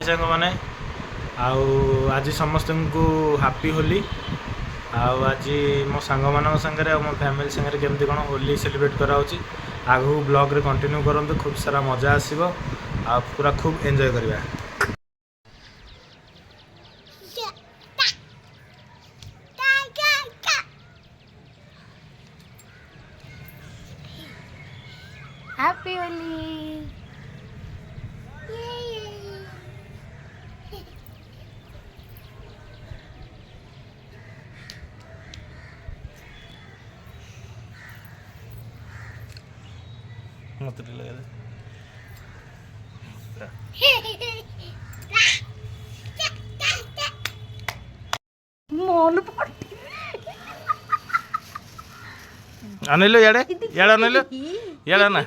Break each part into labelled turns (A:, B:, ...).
A: सांग मैंने आज समस्त को हापी होली। आज मो सांग मान सागर मो फैमिली सागर केमती कौन होली सेलिब्रेट कराऊँच आगू ब्लॉग रे कंटिन्यू करूँ। खूब सारा मजा आसो आ पूरा खूब एंजॉय करवा।
B: हैप्पी होली।
A: मत लगा
B: मन
A: अनिल याडे याडे अनिल याडे ना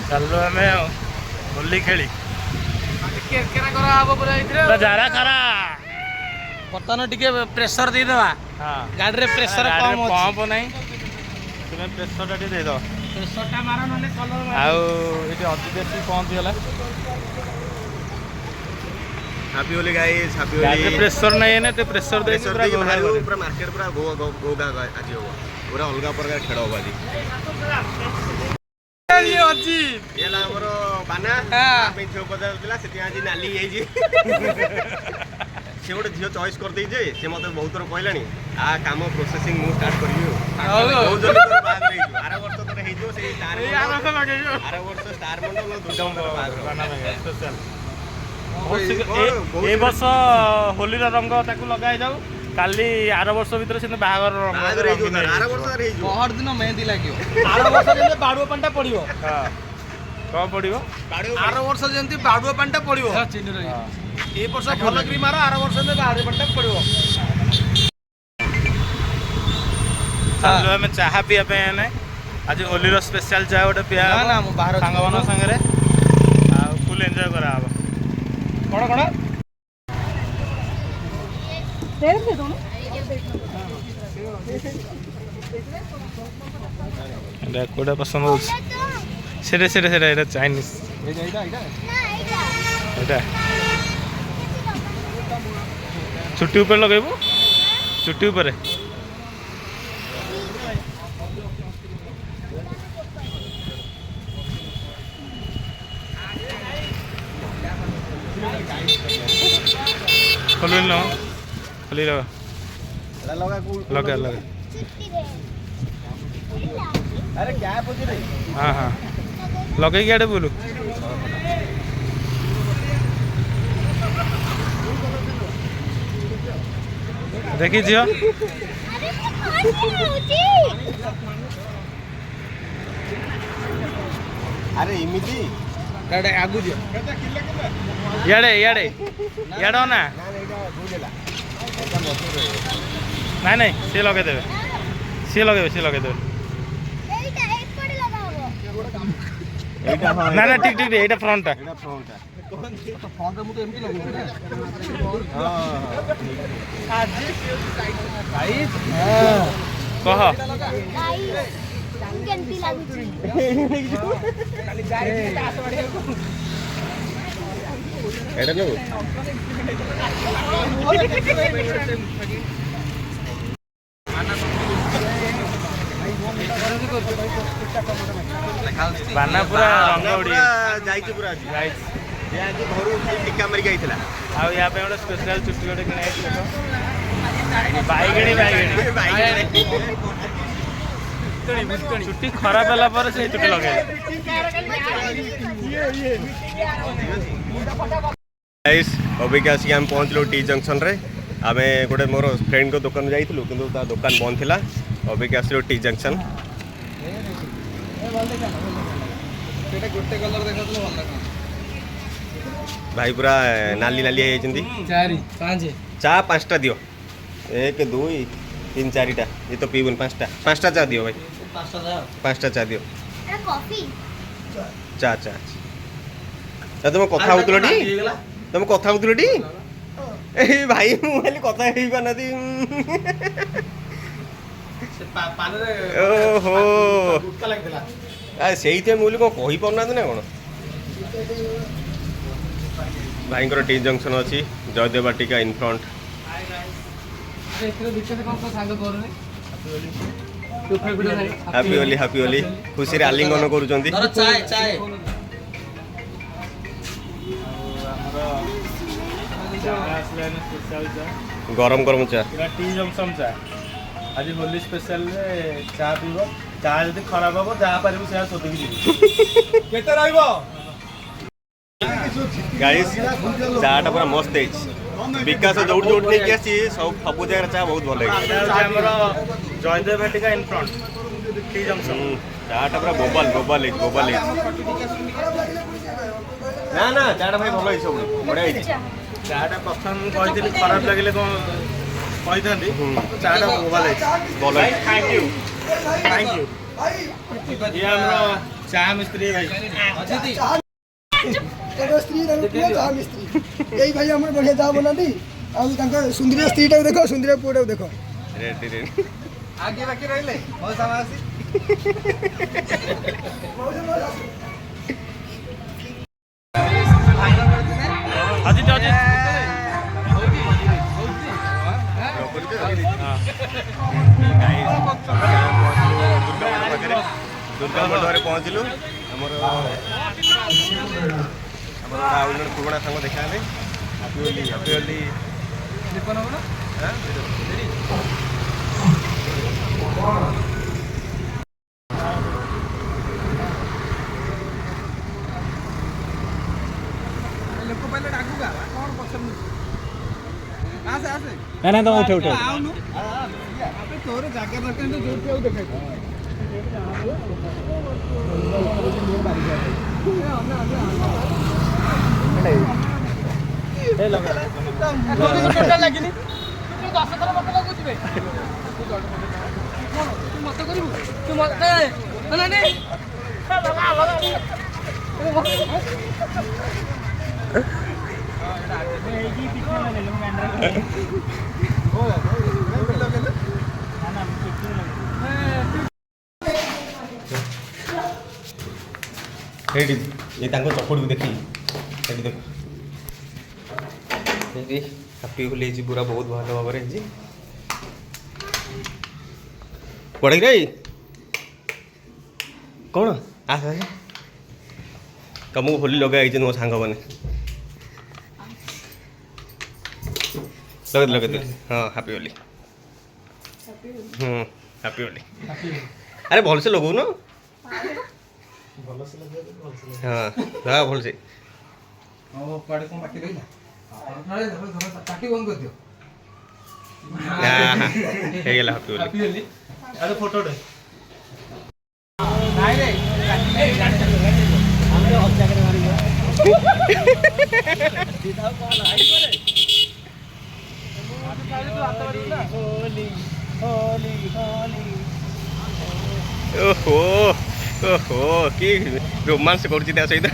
A: चलो आम होली खेली जारा खरा
C: बर्तमान टिके प्रेशर दे देबा।
A: हाँ
C: गाड़ी रे प्रेशर कम अछि।
A: पंप नहीं तुम प्रेसर टा दे दो
C: प्रेशर टा मार नले कलर मार।
A: आउ ये अधिक पहुँच गला
D: हैप्पी होली गाइस। हैप्पी
A: गाड़ी
D: होली।
A: प्रेसर नहीं है ना तो प्रेसर दे
D: प्रेशर देके बाहर पूरा मार्केट पूरा गोगा आज हो पूरा अलग प्रकार खेल हो आज
C: ये अछि
D: ये ला हमरो बाना
C: हाँ।
D: पे छो बदल दिला से आज नाली हे जी से गोटे झील चॉइस कर दे जे से मते बहुत थोर कहलानी आ काम प्रोसेसिंग मु स्टार्ट करियो बहुत जल्दी तोर बाग रे आरा वर्ष तोर हे जो से स्टार आरा वर्ष स्टार मंडल दुर्गम बाग
A: ए वर्ष होली रंग ताकू लगाई जाऊ काली आर वर्ष भीतर से बाहागर रंग
D: आरा वर्ष रे जो
C: पहर दिन मेहंदी लागियो। आर वर्ष जेंते बाडुआ पांटा पड़ियो।
A: हाँ कौन पड़ो
C: आर वर्ष जेंते बाडुआ पांटा पड़ियो। ए वर्ष भल क्री मार आर वर्ष जेंते बाडुआ पांटा पड़ियो।
A: चलो हमें चाहा पिया पे ने आज होली रो स्पेशल चाहा गोटे पिया
C: ना ना मु बाहर
A: सांग मान संगे आ फुल एंजॉय करा हबो।
C: कोन कोन
A: कोड़ा पसंद हो सेटे सेटे सेटे एटा चाइनीज एटा चुट्टी ऊपर लगेबो चुट्टी ऊपर खोल लो खोली लगा लगा लगा
D: अरे क्या पूछ रे
A: हाँ हाँ लगे क्या बोलू देखी झील
D: अरे इमिति
C: गाड़ी आगु दियो।
A: इे इे इड ना नाई नाई सी लगेदेवे सी लगेदेवे ना ना ठीक ठीक एटा फ्रंट टा
C: फोन रे मु तो एमटी लगो ना। गाइस
A: कह
B: केंती लागुची
C: खाली गाड़ी आस बढ़िया
D: एटा नो
A: बाना पूरा रंग उड़ी
D: जाइछ पूरा आज
A: गाइस
D: ये आज घरू टिक्का मारी आइतला
A: आ या पे गोटे स्पेशल चुट्टी गोटे किना देखो बाईगणी चुट्टी खराब होला पर से चुट्टी लगे
D: गाइस अभी के आसी हम पहुंचलो टी जंक्शन रे आमे गोटे मोर फ्रेंड को दुकान जाइतलु किंतु ता दुकान बंद थिला अभी के आसीलो टी जंक्शन
C: सेटा गुट्टे कलर देखा तो भल लगा।
D: भाई पूरा नाली नाली है जंदी
C: 4 5
D: चा पांचटा दियो 1 2 3 4 टा ये तो पीबन पांचटा चा दियो भाई 5टा चा दियो
B: कॉफी
D: चा चा तुम कथा होतलो टी तुम कथा होतलो टी ए भाई मु खाली कथा हेई पानाती ଓହୋ ସେଇଥିପାଇଁ ମୁଁ କ'ଣ କହିପାରୁନାହାନ୍ତି ନା କ'ଣ। ଭାଇଙ୍କର ଟି ଜଙ୍କସନ୍ ଅଛି ଜୟଦେବ ବାଟିକା ଇନ୍ ଫ୍ରଣ୍ଟ। ହାପି ହୋଲି ଖୁସିରେ ଆଲିଙ୍ଗନ କରୁଛନ୍ତି। ଗରମ ଗରମ ଚା
A: ଟି ଜଙ୍କସନ୍ ଚା ଆଜି ହୋଲି ସ୍ପେଶାଲରେ ଚା ପିଇବ। ଚା ଯଦି ଖରାପ ହବ ଯାହା ପାରିବୁ ସେୟା ଶୋଧିକି ଯିବୁ।
C: କେତେ ରହିବ
D: ଗାଇସ୍ ଚାଟା ପୁରା ମସ୍ତ ହେଇଛି। ବିକାଶ ଯୋଉଠି ଯୋଉଠି ନେଇକି ଆସିଛି ସବୁ ଜାଗାରେ ଚା ବହୁତ ଭଲ ହେଇଛି।
A: ଆମର Jayadev Vatika in front T junction.
D: ଚାଟା ପୁରା ବୋବାଲ ହେଇଛି। ନା ଚାଟା ଭାଇ ଭଲ ହେଇଛି, ସବୁ ବଢ଼ିଆ ହେଇଛି।
A: ଚାଟା ପ୍ରଥମେ ମୁଁ କହିଥିଲି ଖରାପ ଲାଗିଲେ କ'ଣ କହିଥାନ୍ତି। ଚାଟା ଭଲ ହେଇଛି। ଥ୍ୟାଙ୍କ ୟୁ ଇଏ ଆମର ଚା ମିସ୍ତ୍ରୀ ଭାଇ।
E: ସ୍ତ୍ରୀ ଚାହା ମିସ୍ତ୍ରୀ ଏଇ ଭାଇ ଆମର ବଢ଼ିଆ ଚାହା ବନାନ୍ତି। ଆଉ ତାଙ୍କ ସୁନ୍ଦରିଆ ସ୍ତ୍ରୀଟାକୁ ଦେଖ, ସୁନ୍ଦରିଆ ପୁଅଟାକୁ ଦେଖ।
C: ଆଗେ ବାକି ରହିଲେ ମଉସା ମାଉସୀ।
D: ଦୁର୍ଗା ମଣ୍ଡପରେ ପହଞ୍ଚିଲୁ। ଆମର ଆଉ ଜଣେ ପୁରୁଣା ସାଙ୍ଗ ଦେଖା ହେଲେ। ହାପି ହୋଲି
C: ଲୋକ ପାଇଲେ ଡାକୁଗା କ'ଣ ପସନ୍ଦ ଆସେ
A: ନା ତ ଉଠେ
C: ଆଉନୁ ତୋର ଜାଗା ଦରକାର ଯୋଉଠି ଆଉ ଦେଖାଇ ଲାଗିନି 10 ଥର ମତେ ଲାଗୁଛି ମତେ କରିବୁ ତୁ ମତେ
D: ସେଇଠି ଏ ତାଙ୍କ ଚପଡ଼କୁ ଦେଖି ସେଇଠି ଦେଖ। ସେଇଠି ହାପି ହୋଲି ହେଇଛି ପୁରା ବହୁତ ଭଲ ଭାବରେ ହେଇଛି। ପଡ଼େକି ରେ କ'ଣ ଆସ ତମକୁ ହୋଲି ଲଗା ହେଇଛି ମୋ ସାଙ୍ଗମାନେ ଲଗେଇ ହଁ ହାପି ହୋଲି। ହାପି ହୋଲି। ଆରେ ଭଲସେ ଲଗାଉନ। ହଁ ଭଲସେ
C: କୁଆଡ଼େ କ'ଣ ବାକି ରହିଲା ପାଟି ବନ୍ଦ କରିଦିଅ।
D: ହେଇଗଲା ହାପି ହୋଲି।
A: ଆରେ ଫଟୋଟେ
C: ନାଇଁ ରେ
D: ଓହୋ କି ରୋମାନ୍ସ କରୁଛି ତା ସହିତ।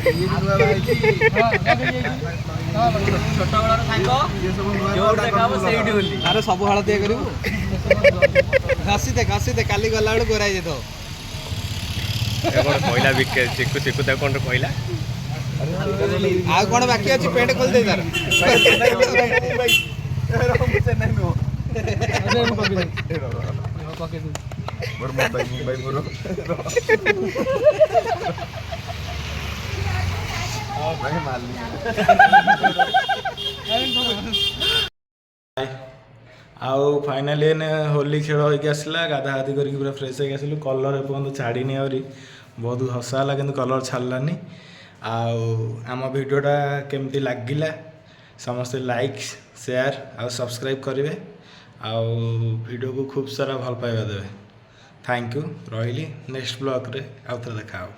C: ଛୋଟବେଳର ସାଙ୍ଗ ଯୋଉଠି ଦେଖା ହବ ସେଇଠି ବୋଲି। ଆରେ ସବୁ ହଳଦିଆ କରିବୁ। ଘଷି ଦେ କାଲି ଗଲାବେଳକୁ ଗୋରା ହେଇଯାଇଥିବ।
D: କ'ଣ କହିଲା ଚିକୁ ତାକୁ କ'ଣ କହିଲା?
C: ଆଉ କ'ଣ ବାକି ଅଛି? ପେଣ୍ଟ ଖୋଲିଦେ ତାର।
A: ଆଉ ଫାଇନାଲି ଏନେ ହୋଲି ଖେଳ ହେଇକି ଆସିଲା। ଗାଧାଗାଧି କରିକି ପୁରା ଫ୍ରେଶ୍ ହେଇକି ଆସିଲୁ। କଲର୍ ଏପର୍ଯ୍ୟନ୍ତ ଛାଡ଼ିନି, ଆହୁରି ବହୁତ ହସା ହେଲା କିନ୍ତୁ କଲର୍ ଛାଡ଼ିଲାନି। ଆଉ ଆମ ଭିଡ଼ିଓଟା କେମିତି ଲାଗିଲା ସମସ୍ତେ ଲାଇକ୍ ସେୟାର ଆଉ ସବସ୍କ୍ରାଇବ୍ କରିବେ। ଆଉ ଭିଡ଼ିଓକୁ ଖୁବ୍ ସାରା ଭଲ ପାଇବା ଦେବେ। Thank you. ରହିଲି। ନେକ୍ସଟ ବ୍ଲଗ୍ରେ ଆଉ ଥରେ ଦେଖା ହେବ।